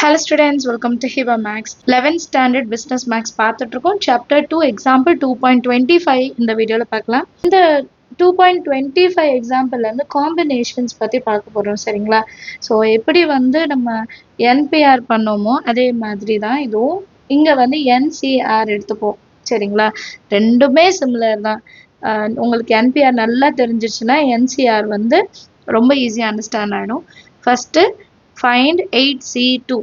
Hello students, welcome to Hiva Max. 11th standard business max பார்த்துட்டு இருக்கோம். chapter 2 example 2.25 இந்த வீடியோல பார்க்கலாம். இந்த 2.25 எக்ஸாம்பிள்ல இருந்து காம்பினேஷன்ஸ் பத்தி பார்க்க போறோம் சரிங்களா. ஸோ எப்படி வந்து நம்ம NPR பண்ணோமோ அதே மாதிரி தான் இதுவும் இங்க வந்து NCR எடுத்துப்போம் சரிங்களா. ரெண்டுமே சிமிலர் தான். உங்களுக்கு NPR நல்லா தெரிஞ்சிச்சுன்னா NCR வந்து ரொம்ப ஈஸியாக அண்டர்ஸ்டாண்ட் ஆகிடும். First find 8C2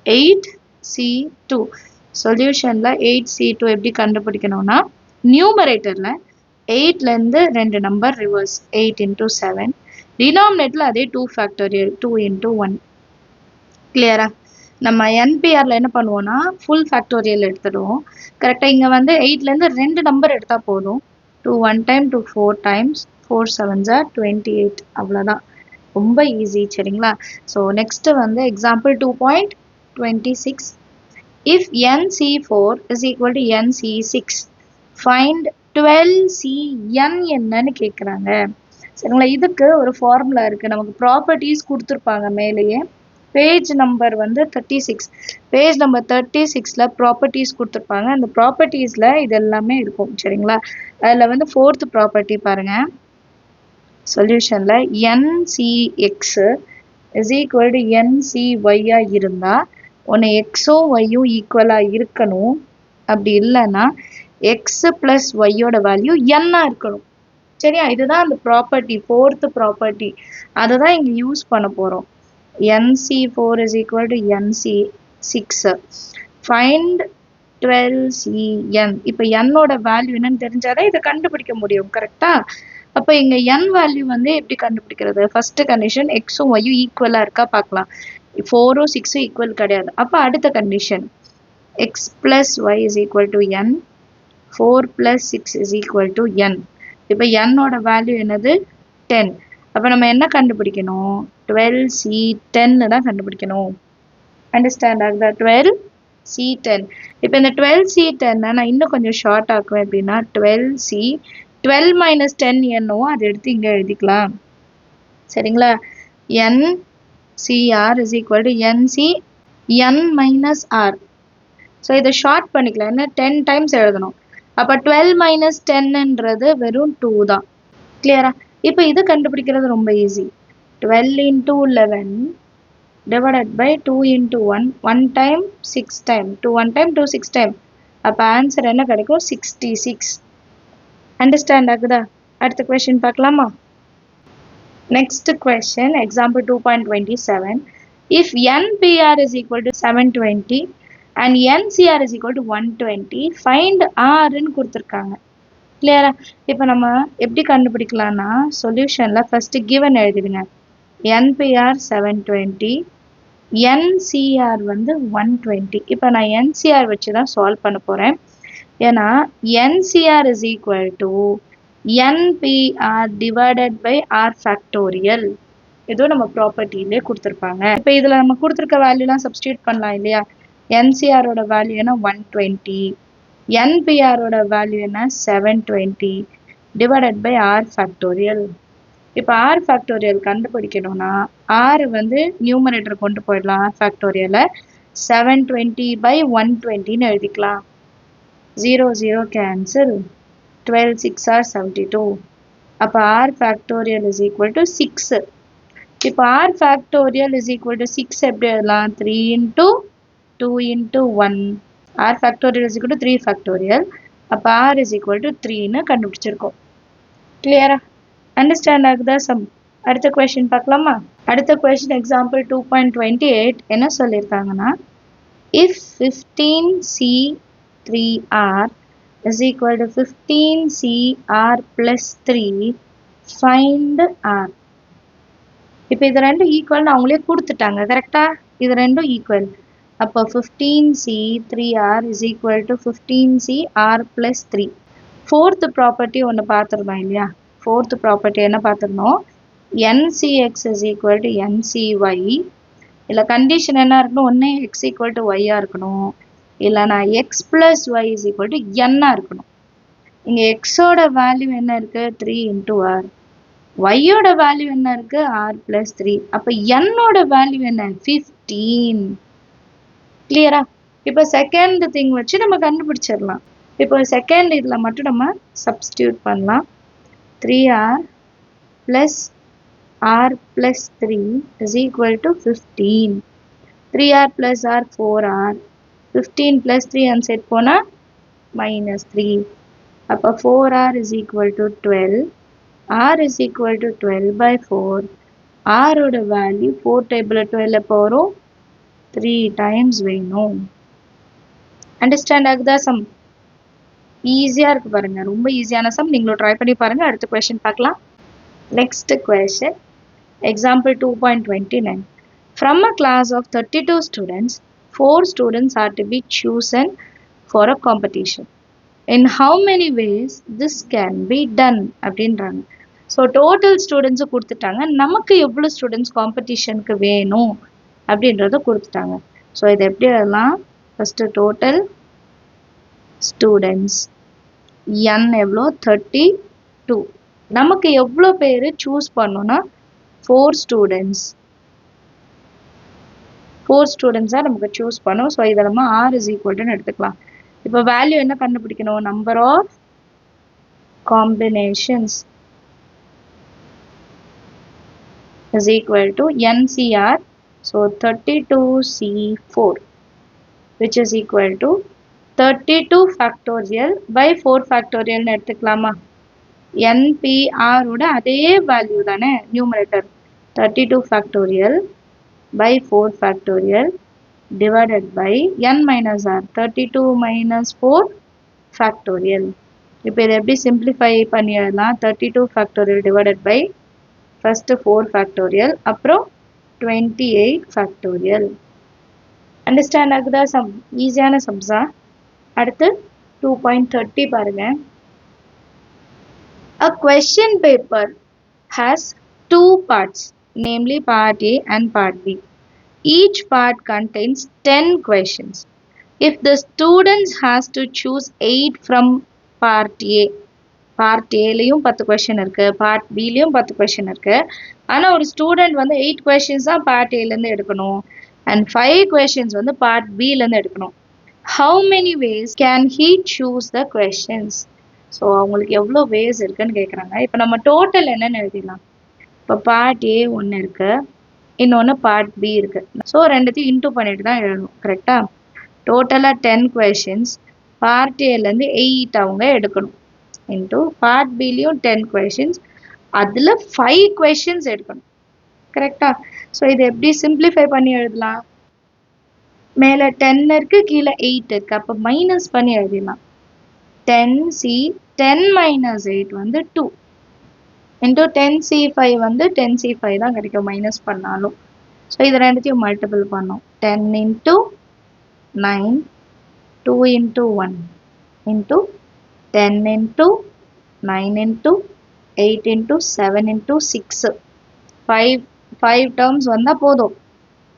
8C2 சொல்யூஷன்ல 8C2 எப்படி கண்டுபிடிக்கணும்னா நியூமரேட்டர்ல 8ல இருந்து ரெண்டு நம்பர் ரிவர்ஸ் 8 into 7 டினாமினேட்டர்ல அதே 2 ஃபேக்டோரியல் 2 into 1 கிளியரா. நம்ம NPRல என்ன பண்ணுவோம்னா ஃபுல் ஃபேக்டோரியல் எடுத்துடுவோம். கரெக்டா இங்க வந்து 8ல இருந்து ரெண்டு நம்பர் எடுத்தா போதும். 2 1 time 2 4 times 4 7s are 28 அவ்வளவுதான். ரொம்ப ஈஸி சரிங்களா. ஸோ நெக்ஸ்ட் வந்து example 2.26 if NC4 is equal to NC6 find 12CN என்னன்னு கேட்குறாங்க சரிங்களா. இதுக்கு ஒரு ஃபார்முலா இருக்கு. நமக்கு ப்ராப்பர்ட்டிஸ் கொடுத்துருப்பாங்க மேலேயே. பேஜ் நம்பர் வந்து 36 பேஜ் நம்பர் 36ல ப்ராப்பர்ட்டிஸ் கொடுத்துருப்பாங்க. அந்த ப்ராப்பர்ட்டிஸ்ல இது எல்லாமே இருக்கும் சரிங்களா. அதில் வந்து 4th ப்ராப்பர்ட்டி பாருங்க. சொல்யூஷன்ல NCX is equal to NCY இருந்தா ஒன்று எக்ஸும் ஒய்யும் ஈக்குவலாக இருக்கணும். அப்படி இல்லைன்னா எக்ஸ் பிளஸ் ஒய்யோட வேல்யூ என்னா இருக்கணும் சரியா. இதுதான் அந்த ப்ராப்பர்ட்டி 4th ப்ராப்பர்ட்டி. அதை தான் இங்கே யூஸ் பண்ண போகிறோம். NC4 is equal to NC6 find 12CN. இப்போ என்னோட வேல்யூ என்னன்னு தெரிஞ்சாதான் இதை கண்டுபிடிக்க முடியும் கரெக்டா. அப்போ இங்க n வேல்யூ வந்து எப்படி கண்டுபிடிக்கிறது? ஃபர்ஸ்ட் கண்டிஷன் எக்ஸும் ஒய்யும் ஈக்குவலா இருக்கா பார்க்கலாம். 4ம் 6ம் ஈக்குவல் கிடையாது. அப்போ அடுத்த condition x plus y is equal to n 4 plus 6 is equal to n. இப்போ என்னோட வேல்யூ என்னது 10. அப்போ நம்ம என்ன கண்டுபிடிக்கணும்? 12C10 தான் கண்டுபிடிக்கணும். அண்டர்ஸ்டாண்ட் ஆகுதா? 12C10. இப்போ இந்த 12C10 நான் இன்னும் கொஞ்சம் ஷார்ட் ஆக்குவேன் அப்படின்னா 12C 12 minus 10 என்னவோ அதை எடுத்து இங்க எழுதிக்கலாம் சரிங்களா. NCR is equal to NC n minus R. So இதை ஷார்ட் பண்ணிக்கலாம். என்ன 10 times எழுதணும். அப்போ 12 minus 10ன்றது வெறும் 2 தான். கிளியரா. இப்போ இது கண்டுபிடிக்கிறது ரொம்ப easy. 12 into 11 divided by 2 into 1 1 time 6 time 2 1 time 2 6 time. அப்போ ஆன்சர் என்ன கிடைக்கும்? 66. அண்டர்ஸ்டாண்ட் ஆகுதா? அடுத்த கொஸ்டின் பார்க்கலாமா? Next question example 2.27 if NPR is equal to 720 and NCR is equal to 120 find Rன்னு கொடுத்துருக்காங்க கிளியரா. இப்போ நம்ம எப்படி கண்டுபிடிக்கலாம்னா சொல்யூஷன்ல ஃபர்ஸ்ட் கிவன் எழுதிடுங்க. NPR 720 NCR வந்து 120. இப்போ நான் NCR வச்சு தான் சால்வ் பண்ண போறேன். ஏன்னா NCR is equal to NPR divided by R factorial. இதோ நம்ம ப்ராப்பர்ட்டிலே கொடுத்துருப்பாங்க. இப்போ இதில் நம்ம கொடுத்துருக்க வேல்யூலாம் சப்ஸ்டியூட் பண்ணலாம் இல்லையா. NCR ஓட வேல்யூ என்ன 120, NPR ஓட வேல்யூ என்ன 720 divided by R factorial. இப்போ R factorial கண்டுபிடிக்கணும்னா R வந்து நியூமரேட்டர் கொண்டு போயிடலாம். R factorial 720 by 120ன்னு எழுதிக்கலாம். 0 0 cancel 12 6 are 72. அப்போ R factorial is equal to 6. இப்போ R factorial is equal to 6 எப்படி எழுதலாம்? 3 into 2 into 1. R factorial is equal to 3 factorial. அப்போ R is equal to 3ன்னு கண்டுபிடிச்சிருக்கோம். கிளியரா? அண்டர்ஸ்டாண்ட் ஆகுதா சம்? அடுத்த கொஸ்டின் பார்க்கலாமா? அடுத்த கொஸ்டின் எக்ஸாம்பிள் 2.28 என்ன சொல்லியிருக்காங்கன்னா if 15C3R is equal to 15CR plus 3 find R. இப்போ இது ரெண்டும் ஈக்குவல்னு அவங்களே கொடுத்துட்டாங்க கரெக்டா. இது ரெண்டும் ஈக்குவல். அப்போ 15C3R is equal to 15CR plus 3. 4th property ஒன்று பார்த்துருந்தோம் இல்லையா. 4th ப்ராப்பர்ட்டி என்ன பார்த்துருந்தோம்? NCX is equal to NCY. இல்லை கண்டிஷன் என்ன இருக்கணும்? ஒன்று எக்ஸ் ஈக்குவல் டு ஒய்யா இருக்கணும், இல்லைனா x plus y is equal to என்னா இருக்கணும். இங்கே எக்ஸோட வேல்யூ என்ன இருக்கு? 3 into R. ஒய்யோட வேல்யூ என்ன இருக்கு? R plus 3. அப்போ என்னோட வேல்யூ என்ன? 15. கிளியரா? இப்போ செகண்ட் திங் வச்சு நம்ம கண்டுபிடிச்சிடலாம். இப்போ செகண்ட் இதில் மட்டும் நம்ம சப்ஸ்டியூட் பண்ணலாம். 3r plus r plus 3 is equal to 15. 3r plus r 4r. 15 plus 3 and set போனா minus 3. அப்போ 4r is equal to 12. r is equal to 12 by 4. r ஓட வேல்யூ 4 டேபிள் 12 எப்போ வரும்? 3 times வேணும். அண்டர்ஸ்டாண்ட் ஆகுதா சம்? ஈஸியாக இருக்குது பாருங்கள். ரொம்ப ஈஸியான சம். நீங்களும் ட்ரை பண்ணி பாருங்கள். அடுத்த கொஷின் பார்க்கலாம். Next question example 2.29. From a class of 32 students, 4 students are to be chosen for a competition. In how many ways this can be done? அப்படின்றாங்க. ஸோ டோட்டல் ஸ்டூடெண்ட்ஸை கொடுத்துட்டாங்க. நமக்கு எவ்வளோ ஸ்டூடெண்ட்ஸ் காம்படிஷனுக்கு வேணும் அப்படின்றத கொடுத்துட்டாங்க. ஸோ இது எப்படி எழுதலாம்? ஃபஸ்ட்டு டோட்டல் ஸ்டூடெண்ட்ஸ் n எவ்வளோ? 32. நமக்கு எவ்வளோ பேர் சூஸ் பண்ணோன்னா 4 ஸ்டூடெண்ட்ஸ். 4 ஸ்டூடெண்ட்ஸாக நமக்கு சூஸ் பண்ணோம். ஸோ இதை நம்ம r is equal to எடுத்துக்கலாம். இப்போ வேல்யூ என்ன கண்டுபிடிக்கணும்? Number of combinations is equal to NCR. So 32C4 which is equal to 32 factorial by 4 factorial எடுத்துக்கலாமா? NPR ஓட அதே வேல்யூ தானே numerator. 32 factorial by 4 factorial divided by n minus r. 32 minus 4 factorial. இப்போ இதை எப்படி சிம்பிளிஃபை பண்ணிடலாம்? 32 factorial divided by first 4 factorial அப்புறம் 28 factorial. Understand ஆகுதா சம்? ஈஸியான சம்ஸா? அடுத்து 2.30 பாருங்க. A question paper has 2 parts, namely part A and part B. Each part contains 10 questions. If the students has to choose 8 from part A, part ஏலையும் 10 question இருக்குது, part பிலையும் 10 question இருக்குது. ஆனால் ஒரு ஸ்டூடெண்ட் வந்து 8 கொஷின்ஸ் தான் பார்ட் ஏலேருந்து எடுக்கணும் அண்ட் 5 கொஷின்ஸ் வந்து பார்ட் பிலேருந்து எடுக்கணும். How many ways can he choose the questions? So அவங்களுக்கு எவ்வளோ வேஸ் இருக்குன்னு கேட்குறாங்க. இப்போ நம்ம டோட்டல் என்னென்னு எழுதிடலாம். இப்போ பார்ட் ஏ ஒன்று இருக்குது, இன்னொன்று பார்ட் பி இருக்குது. ஸோ ரெண்டுத்தையும் இன்டூ பண்ணிட்டு தான் எழுதணும். கரெக்டாக? டோட்டலாக 10 கொஷின்ஸ், பார்ட் ஏலேருந்து 8 அவங்க எடுக்கணும். into part B லியும் 10 questions, அதில் 5 questions எடுக்கணும். கரெக்டா? ஸோ இதை எப்படி சிம்பிளிஃபை பண்ணி எழுதலாம்? மேலே 10 இருக்குது, கீழே 8 இருக்குது. அப்போ மைனஸ் பண்ணி எழுதிடலாம். 10C 10 minus 8 வந்து 2 into 10C5 வந்து 10C5 தான் கிடைக்கும் மைனஸ் பண்ணாலும். ஸோ இது ரெண்டுத்தையும் மல்டிபிள் பண்ணோம். 10 into 9 2 into 1 into 10 into 9 into 8 into 7 into 6. 5 terms வந்தால் போதும்.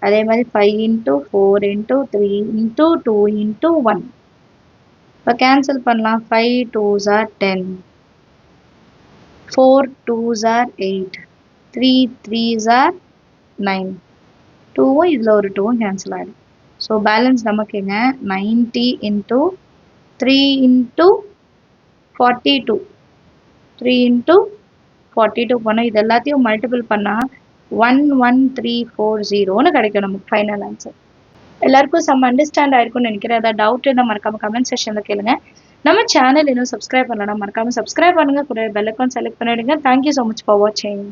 அதே மாதிரி 5 into 4 into 3 into 2 into 1. இப்போ கேன்சல் பண்ணலாம். 5 2s are 10, 4 2s are 8, 3 3s are 9. 2வும் இதில் ஒரு 2வும் கேன்சல் ஆகிடும். ஸோ பேலன்ஸ் நமக்குங்க 90 into 3 into 42. 3 into 42 பண்ணோம். இது எல்லாத்தையும் மல்டிபிள் பண்ணால் 11340ன்னு கிடைக்கும் நமக்கு ஃபைனல் ஆன்சர். எல்லாருக்கும் சம் அண்டர்ஸ்டாண்ட் ஆயிருக்கும்னு நினைக்கிறேன். ஏதாவது டவுட் இருந்தால் மறக்காம கமெண்ட் செக்ஷனில் கேளுங்க. நம்ம சேனல் இன்னும் சப்ஸ்கிரைப் பண்ணலாம், மறக்காம சப்ஸ்கிரைப் பண்ணுங்க. கூட பெல் ஐகான் செலக்ட் பண்ணிடுங்க. தேங்க்யூ ஸோ மச் ஃபார் வாட்சிங்.